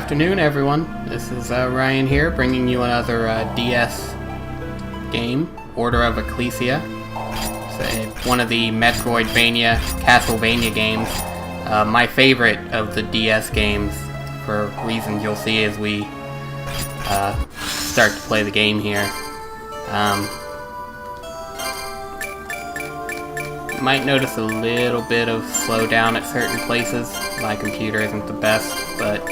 afternoon, everyone. This is Ryan here, bringing you another DS game, Order of Ecclesia. It's one of the Metroidvania, Castlevania games. My favorite of the DS games, for reasons you'll see as we start to play the game here. Might notice a little bit of slowdown at certain places. My computer isn't the best, but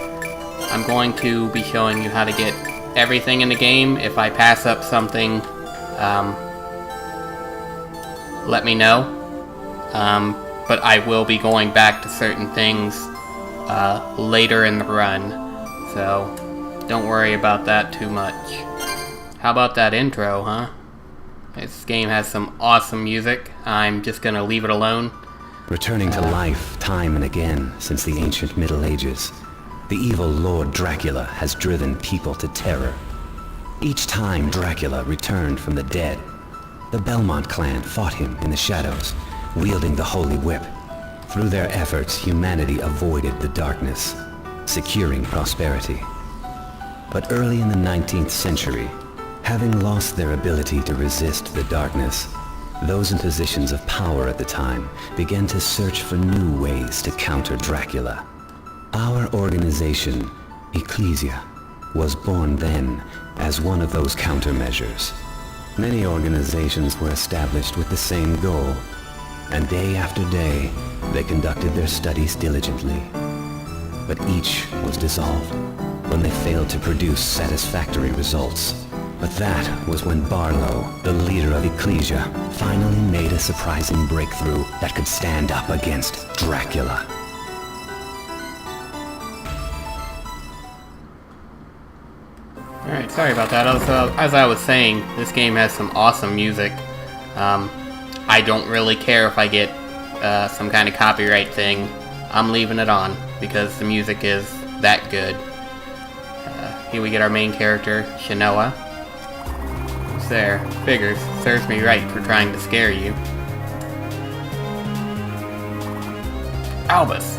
I'm going to be showing you how to get everything in the game. If I pass up something, let me know. But I will be going back to certain things later in the run, so don't worry about that too much. How about that intro, huh? This game has some awesome music. I'm just gonna leave it alone. Returning to life time and again since the ancient Middle Ages, the evil Lord Dracula has driven people to terror. Each time Dracula returned from the dead, the Belmont clan fought him in the shadows, wielding the Holy Whip. Through their efforts, humanity avoided the darkness, securing prosperity. But early in the 19th century, having lost their ability to resist the darkness, those in positions of power at the time began to search for new ways to counter Dracula. Our organization, Ecclesia, was born then as one of those countermeasures. Many organizations were established with the same goal, and day after day, they conducted their studies diligently. But each was dissolved when they failed to produce satisfactory results. But that was when Barlo, the leader of Ecclesia, finally made a surprising breakthrough that could stand up against Dracula. Alright, sorry about that. As I was saying, this game has some awesome music. I don't really care if I get some kind of copyright thing. I'm leaving it on, because the music is that good. Here we get our main character, Shinoa. There. Figures. Serves me right for trying to scare you. Albus.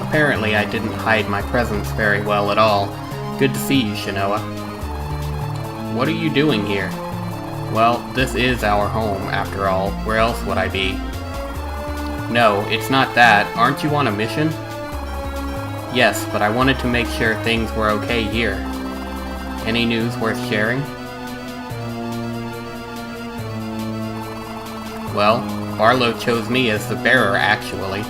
Apparently I didn't hide my presence very well at all. Good to see you, Shinoa. What are you doing here? Well, this is our home, after all. Where else would I be? No, it's not that. Aren't you on a mission? Yes, but I wanted to make sure things were okay here. Any news worth sharing? Well, Barlo chose me as the bearer, actually.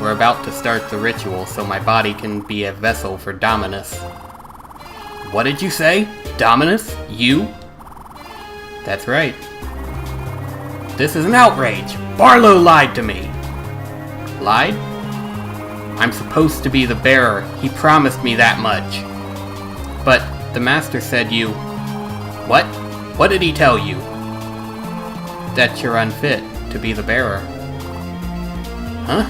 We're about to start the ritual so my body can be a vessel for Dominus. What did you say? Dominus? You? That's right. This is an outrage! Barlo lied to me! Lied? I'm supposed to be the bearer. He promised me that much. But the master said you... What? What did he tell you? That you're unfit to be the bearer. Huh?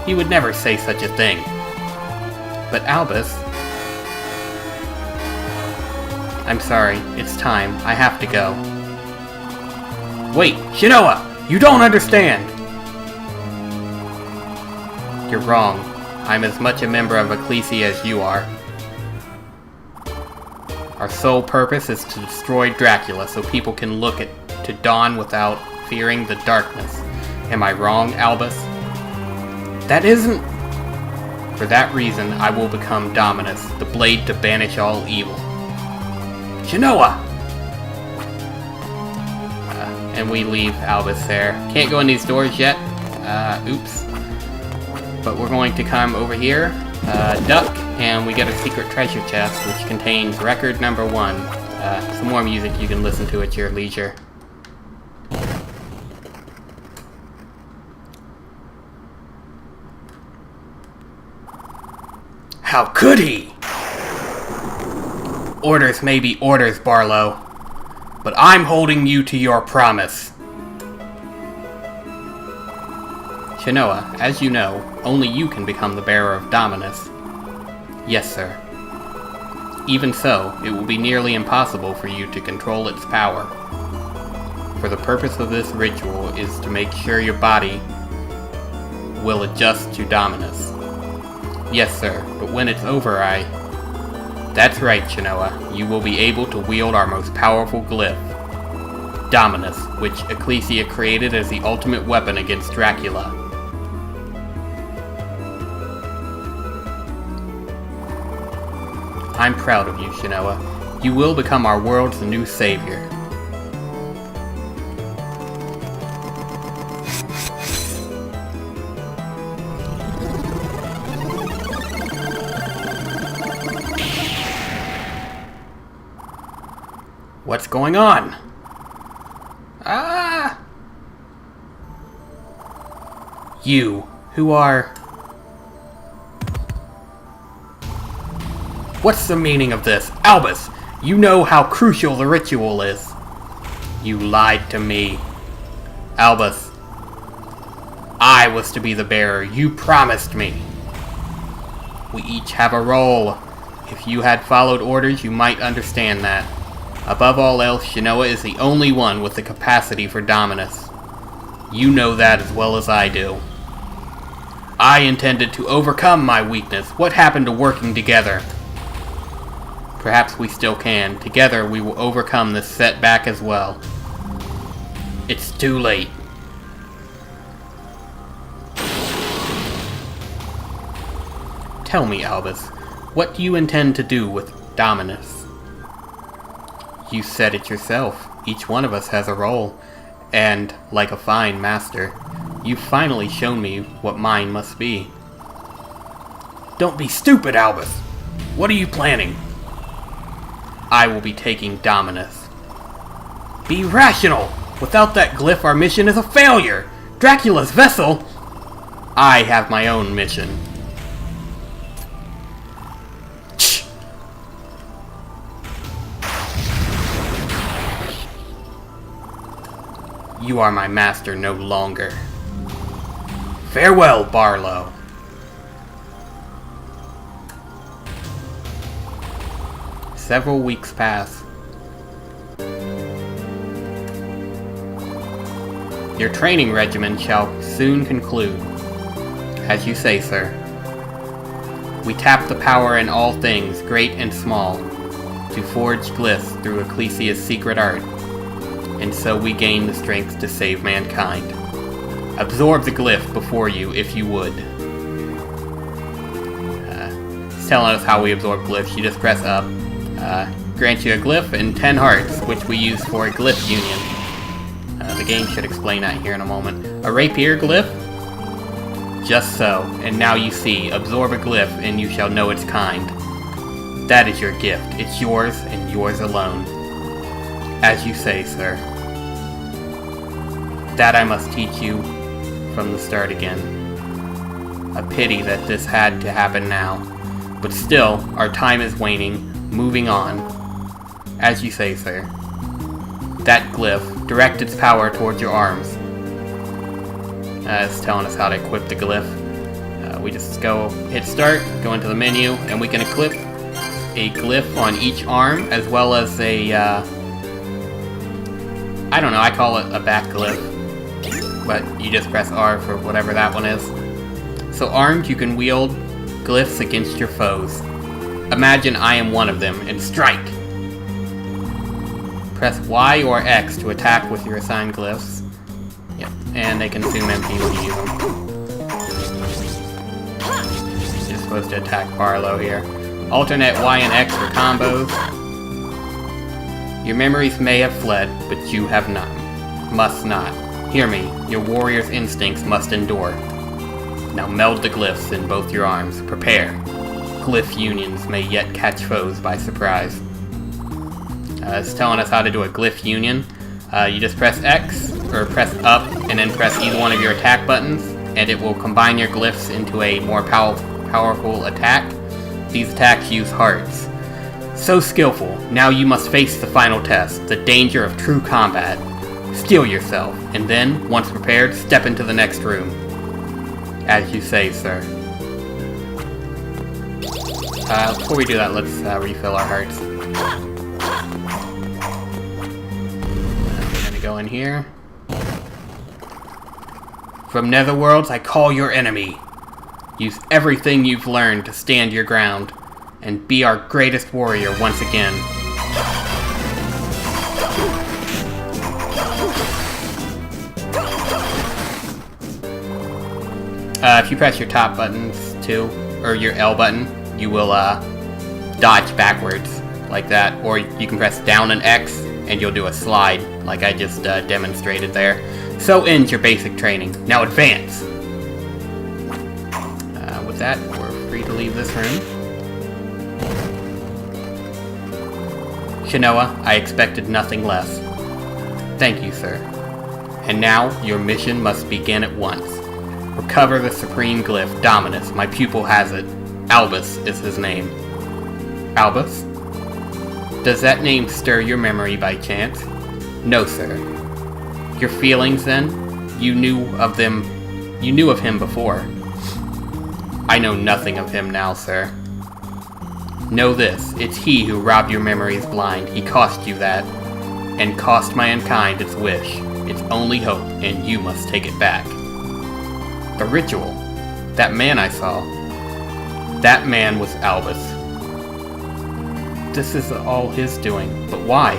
He would never say such a thing. But Albus... I'm sorry, it's time. I have to go. Wait, Shinoa! You don't understand! You're wrong. I'm as much a member of Ecclesia as you are. Our sole purpose is to destroy Dracula so people can look to dawn without fearing the darkness. Am I wrong, Albus? That isn't... For that reason, I will become Dominus, the blade to banish all evil. Shinoa! And we leave Albus there. Can't go in these doors yet. Oops. But we're going to come over here, duck, and we get a secret treasure chest, which contains record number 1. Some more music you can listen to at your leisure. How could he? Orders may be orders, Barlo, but I'm holding you to your promise. Shinoa, as you know, only you can become the bearer of Dominus. Yes, sir. Even so, it will be nearly impossible for you to control its power. For the purpose of this ritual is to make sure your body will adjust to Dominus. Yes, sir, but when it's over, That's right, Shinoa. You will be able to wield our most powerful glyph, Dominus, which Ecclesia created as the ultimate weapon against Dracula. I'm proud of you, Shinoa. You will become our world's new savior. What's going on? Ah! You, who are... What's the meaning of this? Albus, you know how crucial the ritual is. You lied to me. Albus, I was to be the bearer. You promised me. We each have a role. If you had followed orders, you might understand that. Above all else, Shinoa is the only one with the capacity for Dominus. You know that as well as I do. I intended to overcome my weakness. What happened to working together? Perhaps we still can. Together we will overcome this setback as well. It's too late. Tell me, Albus, what do you intend to do with Dominus? You said it yourself. Each one of us has a role. And, like a fine master, you've finally shown me what mine must be. Don't be stupid, Albus! What are you planning? I will be taking Dominus. Be rational! Without that glyph, our mission is a failure! Dracula's vessel? I have my own mission. You are my master no longer. Farewell, Barlo. Several weeks pass. Your training regimen shall soon conclude. As you say, sir. We tap the power in all things, great and small, to forge glyphs through Ecclesia's secret art. And so we gain the strength to save mankind. Absorb the glyph before you, if you would. It's telling us how we absorb glyphs. You just press up. Grant you a glyph and 10 hearts, which we use for a glyph union. The game should explain that here in a moment. A rapier glyph? Just so. And now you see, absorb a glyph and you shall know its kind. That is your gift. It's yours and yours alone. As you say, sir. That I must teach you from the start again. A pity that this had to happen now. But still, our time is waning, moving on. As you say, sir. That glyph, direct its power towards your arms. It's telling us how to equip the glyph. We just go hit start, go into the menu, and we can equip a glyph on each arm, as well as a, I don't know, I call it a back glyph. But you just press R for whatever that one is. So armed, you can wield glyphs against your foes. Imagine I am one of them, and strike! Press Y or X to attack with your assigned glyphs. Yep, and they consume MP when you use them. You're supposed to attack Barlo here. Alternate Y and X for combos. Your memories may have fled, but you have not. Must not. Hear me, your warrior's instincts must endure. Now meld the glyphs in both your arms. Prepare. Glyph unions may yet catch foes by surprise. It's telling us how to do a glyph union. You just press X, or press up, and then press either one of your attack buttons, and it will combine your glyphs into a more powerful attack. These attacks use hearts. So skillful, now you must face the final test, the danger of true combat. Steel yourself, and then, once prepared, step into the next room. As you say, sir. Before we do that, let's refill our hearts. We're gonna go in here. From Netherworlds, I call your enemy. Use everything you've learned to stand your ground, and be our greatest warrior once again. If you press your top buttons too, or your L button, you will dodge backwards like that, or you can press down and X and you'll do a slide like I just demonstrated there. So ends your basic training. Now advance! With that, we're free to leave this room. Shinoa, I expected nothing less. Thank you, sir. And now, your mission must begin at once. Recover the supreme glyph, Dominus. My pupil has it. Albus is his name. Albus? Does that name stir your memory by chance? No, sir. Your feelings, then? You knew of him before. I know nothing of him now, sir. Know this, it's he who robbed your memories blind. He cost you that, and cost mankind its wish, its only hope, and you must take it back. The ritual. That man I saw. That man was Albus. This is all his doing, but why?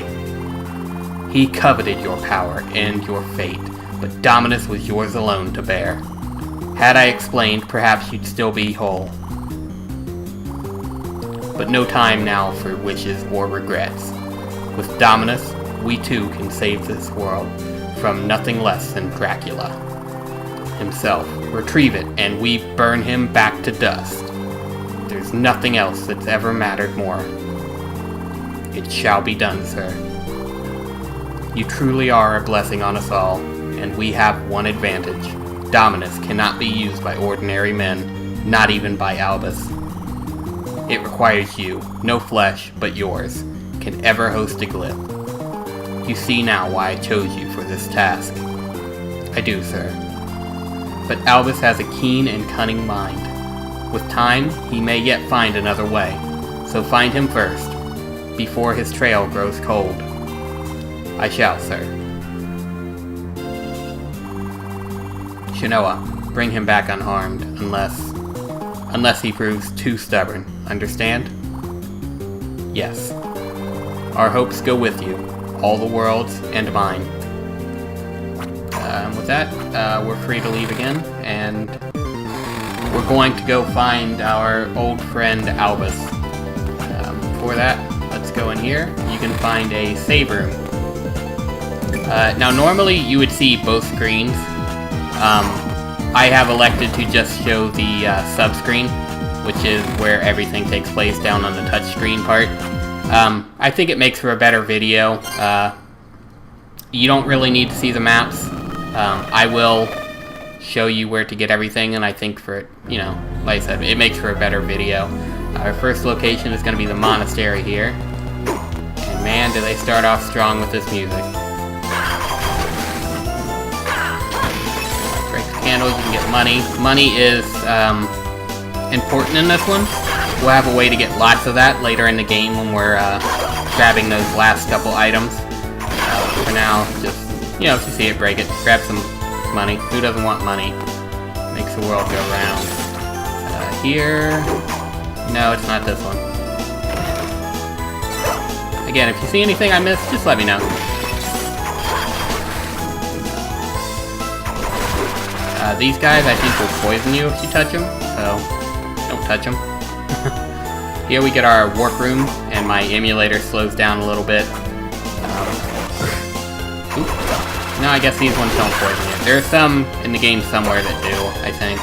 He coveted your power and your fate, but Dominus was yours alone to bear. Had I explained, perhaps you'd still be whole. But no time now for wishes or regrets. With Dominus, we too can save this world from nothing less than Dracula himself. Retrieve it, and we burn him back to dust. There's nothing else that's ever mattered more. It shall be done, sir. You truly are a blessing on us all, and we have one advantage. Dominus cannot be used by ordinary men, not even by Albus. It requires you, no flesh but yours, can ever host a glyph. You see now why I chose you for this task. I do, sir. But Albus has a keen and cunning mind. With time, he may yet find another way, so find him first, before his trail grows cold. I shall, sir. Shinoa, bring him back unharmed, unless he proves too stubborn. Understand? Yes. Our hopes go with you, all the world's and mine. With that, we're free to leave again, and we're going to go find our old friend Albus. Before that, let's go in here. You can find a save room. Now normally you would see both screens. I have elected to just show the sub-screen, which is where everything takes place down on the touchscreen part. I think it makes for a better video. You don't really need to see the maps. I will show you where to get everything, and I think for, like I said, it makes for a better video. Our first location is going to be the Monastery here. And man, do they start off strong with this music. Break the candles, you can get money. Money is important in this one. We'll have a way to get lots of that later in the game when we're grabbing those last couple items. For now, just, if you see it, break it. Grab some money. Who doesn't want money? Makes the world go round. Here... No, it's not this one. Again, if you see anything I missed, just let me know. These guys, I think, will poison you if you touch them, so don't touch them. Here we get our warp room, and my emulator slows down a little bit. No, I guess these ones don't poison you. There's some in the game somewhere that do, I think.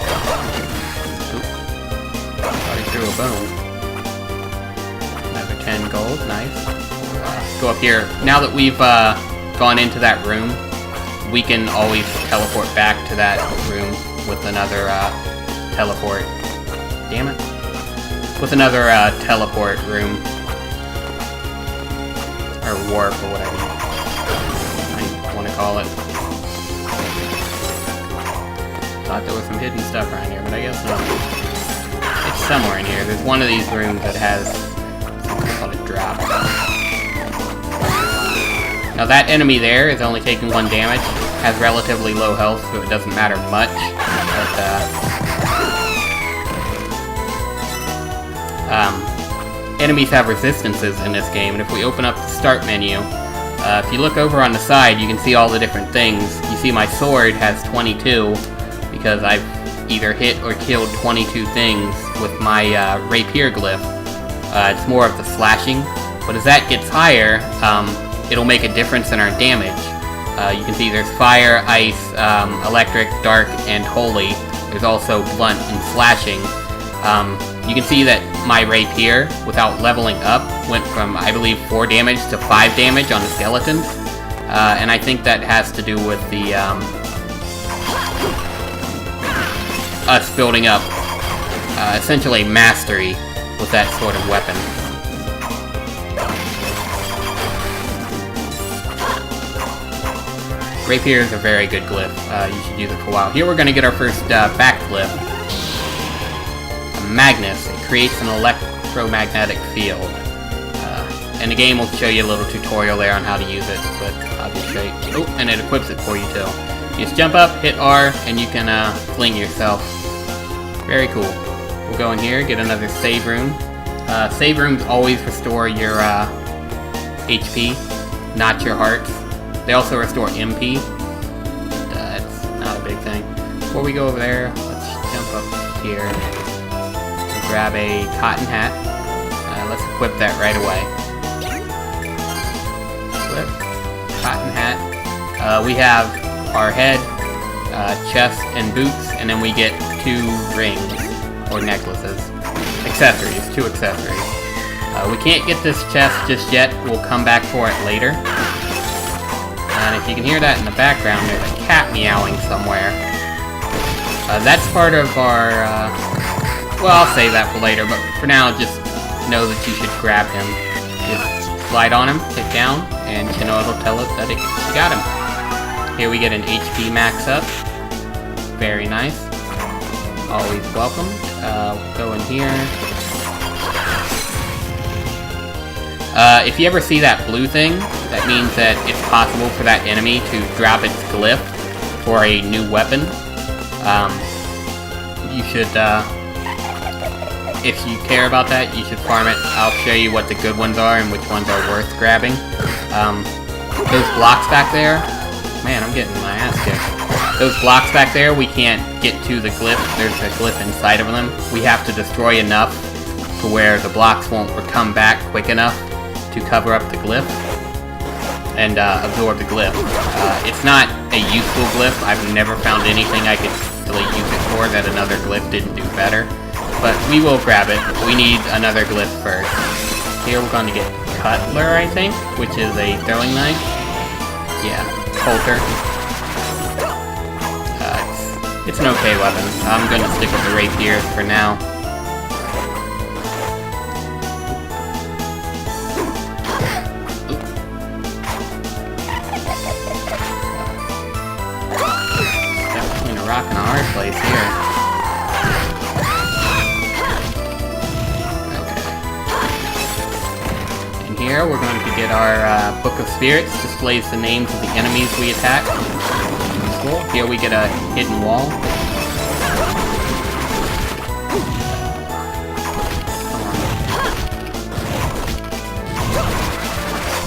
Through a bone. Another 10 gold, nice. Go up here. Now that we've gone into that room, we can always teleport back to that room with another teleport. Damn it. With another teleport room. Or warp, or whatever I want to call it. Thought there was some hidden stuff around here, but I guess not. It's somewhere in here. There's one of these rooms that has something called a drop. Now that enemy there is only taking 1 damage, has relatively low health, so it doesn't matter much. But Enemies have resistances in this game, and if we open up the start menu, if you look over on the side, you can see all the different things. You see my sword has 22, because I've either hit or killed 22 things with my rapier glyph. It's more of the slashing, but as that gets higher, it'll make a difference in our damage. You can see there's fire, ice, electric, dark, and holy. There's also blunt and slashing. You can see that my rapier, without leveling up, went from, I believe, 4 damage to 5 damage on the skeletons. And I think that has to do with the, us building up, essentially mastery with that sort of weapon. Rapier is a very good glyph. You should use it for a while. Here we're going to get our first back glyph. Magnus. It creates an electromagnetic field. And the game will show you a little tutorial there on how to use it, but I'll just show you. Oh, and it equips it for you too. You just jump up, hit R, and you can fling yourself. Very cool. We'll go in here, get another save room. Save rooms always restore your HP, not your hearts. They also restore MP. That's not a big thing. Before we go over there, let's jump up here. Grab a cotton hat. Let's equip that right away. Equip. Cotton hat. We have our head, chest, and boots, and then we get 2 rings, or necklaces. Accessories, 2 accessories. We can't get this chest just yet. We'll come back for it later. And if you can hear that in the background, there's a cat meowing somewhere. That's part of our... well, I'll save that for later, but for now, just know that you should grab him. Just slide on him, hit down, and Shinoa will tell us that you got him. Here we get an HP max up. Very nice. Always welcome. Go in here. If you ever see that blue thing, that means that it's possible for that enemy to drop its glyph for a new weapon. You should, if you care about that, you should farm it. I'll show you what the good ones are and which ones are worth grabbing. Those blocks back there, man, I'm getting my ass kicked. Those blocks back there, we can't get to the glyph. There's a glyph inside of them. We have to destroy enough to where the blocks won't come back quick enough to cover up the glyph and absorb the glyph. It's not a useful glyph. I've never found anything I could really use it for that another glyph didn't do better. But we will grab it. We need another glyph first. Here we're going to get Cutler, I think, which is a throwing knife. Yeah, Coulter. It's an okay weapon. I'm going to stick with the rapiers for now. Between a rock and a hard place here. Here, we're going to get our Book of Spirits. Displays the names of the enemies we attack. Cool. Here we get a hidden wall.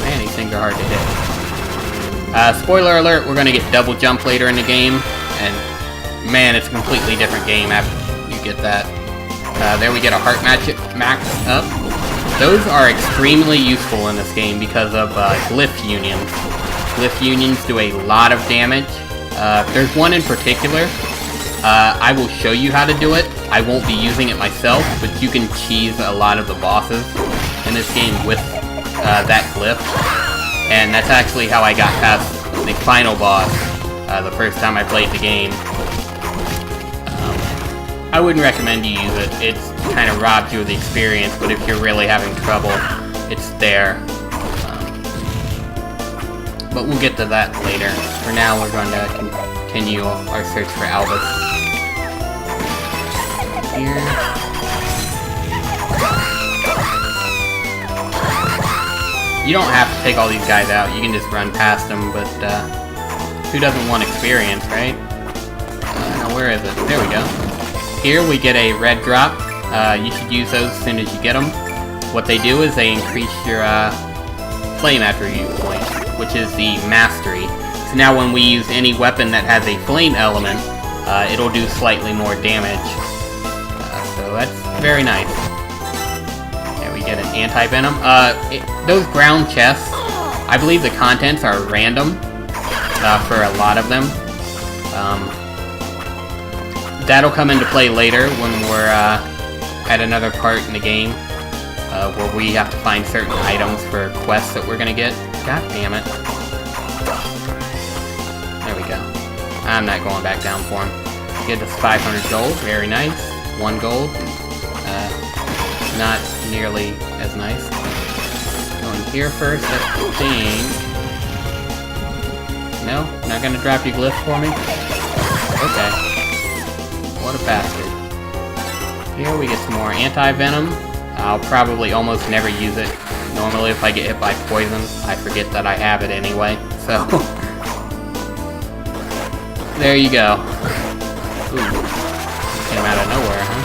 Man, these things are hard to hit. Spoiler alert, we're going to get double jump later in the game. And man, it's a completely different game after you get that. There we get a heart max up. Those are extremely useful in this game because of glyph unions. Glyph unions do a lot of damage. There's one in particular. I will show you how to do it. I won't be using it myself, but you can cheese a lot of the bosses in this game with that glyph. And that's actually how I got past the final boss the first time I played the game. I wouldn't recommend you use it. It's kind of robs you of the experience, but if you're really having trouble, it's there. But we'll get to that later. For now, we're going to continue our search for Albus. Here. You don't have to take all these guys out. You can just run past them, but who doesn't want experience, right? Now, where is it? There we go. Here we get a red drop. You should use those as soon as you get them. What they do is they increase your flame attribute point, which is the Mastery. So now when we use any weapon that has a flame element, it'll do slightly more damage. So that's very nice. There we get an anti-venom. Those ground chests, I believe the contents are random for a lot of them. That'll come into play later when we're at another part in the game where we have to find certain items for quests that we're gonna get. God damn it. There we go. I'm not going back down for him. Get us 500 gold, very nice. 1 gold, not nearly as nice. Going here first, I think. No? Not gonna drop your glyph for me? Okay. What a bastard. Here we get some more anti-venom. I'll probably almost never use it. Normally if I get hit by poison, I forget that I have it anyway, so... There you go. Ooh. Came out of nowhere, huh?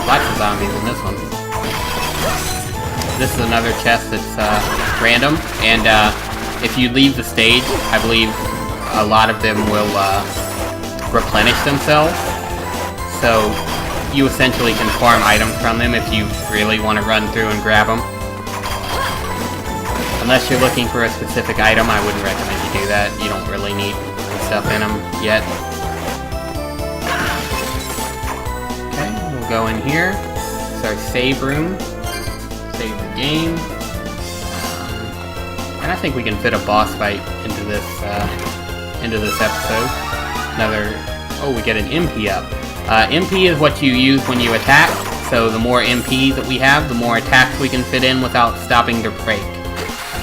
Lots of zombies in this one. This is another chest that's random, and if you leave the stage, I believe a lot of them will replenish themselves. So you essentially can farm items from them if you really want to run through and grab them. Unless you're looking for a specific item, I wouldn't recommend you do that. You don't really need stuff in them yet. Okay, we'll go in here. It's our save room. Save the game. And I think we can fit a boss fight into this episode. Oh, we get an MP up. MP is what you use when you attack, so the more MP that we have, the more attacks we can fit in without stopping to break.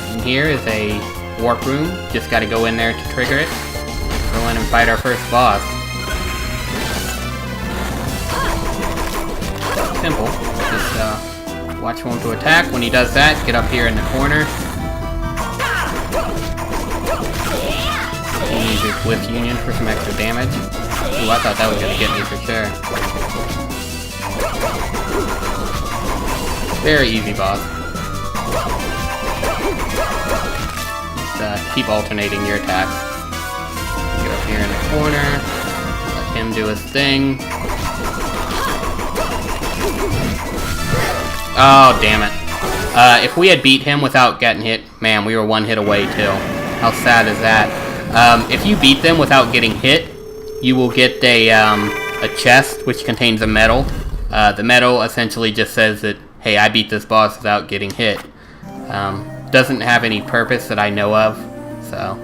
And here is a warp room. Just gotta go in there to trigger it. Go in and fight our first boss. Simple. Just watch for him to attack. When he does that, get up here in the corner. Use your Glyph Union for some extra damage. Ooh, I thought that was gonna get me for sure. Very easy boss. Just keep alternating your attacks. Get up here in the corner. Let him do his thing. Oh, damn it. If we had beat him without getting hit, man, we were one hit away too. How sad is that? If you beat them without getting hit, you will get a chest which contains a medal. The medal essentially just says that, hey, I beat this boss without getting hit. Doesn't have any purpose that I know of, so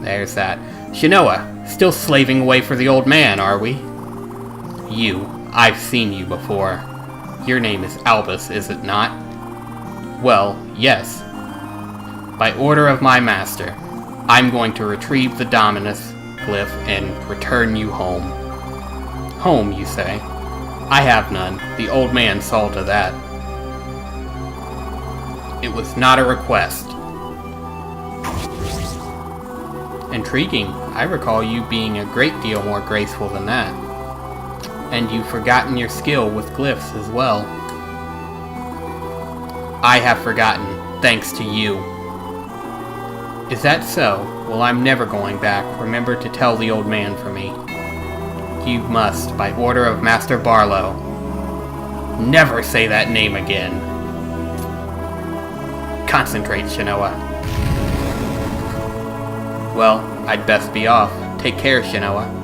there's that. Shinoa, still slaving away for the old man, are we? You, I've seen you before. Your name is Albus, is it not? Well, yes. By order of my master, I'm going to retrieve the Dominus glyph and return you home. Home, you say? I have none. The old man saw to that. It was not a request. Intriguing. I recall you being a great deal more graceful than that. And you've forgotten your skill with glyphs as well. I have forgotten, thanks to you. Is that so? Well, I'm never going back. Remember to tell the old man for me. You must, by order of Master Barlo. Never say that name again. Concentrate, Shinoa. Well, I'd best be off. Take care, Shinoa.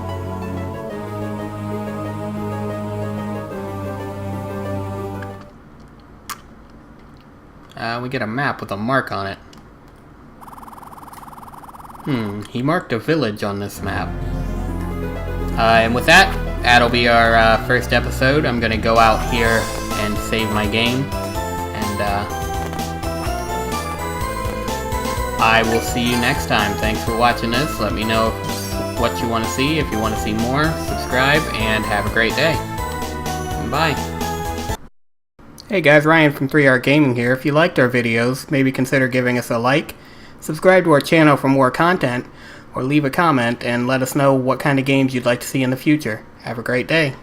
We get a map with a mark on it. He marked a village on this map. And with that, that'll be our first episode. I'm gonna go out here and save my game. And I will see you next time. Thanks for watching this. Let me know what you want to see. If you want to see more, subscribe, and have a great day. Bye. Hey guys, Ryan from 3R Gaming here. If you liked our videos, maybe consider giving us a like, subscribe to our channel for more content, or leave a comment and let us know what kind of games you'd like to see in the future. Have a great day.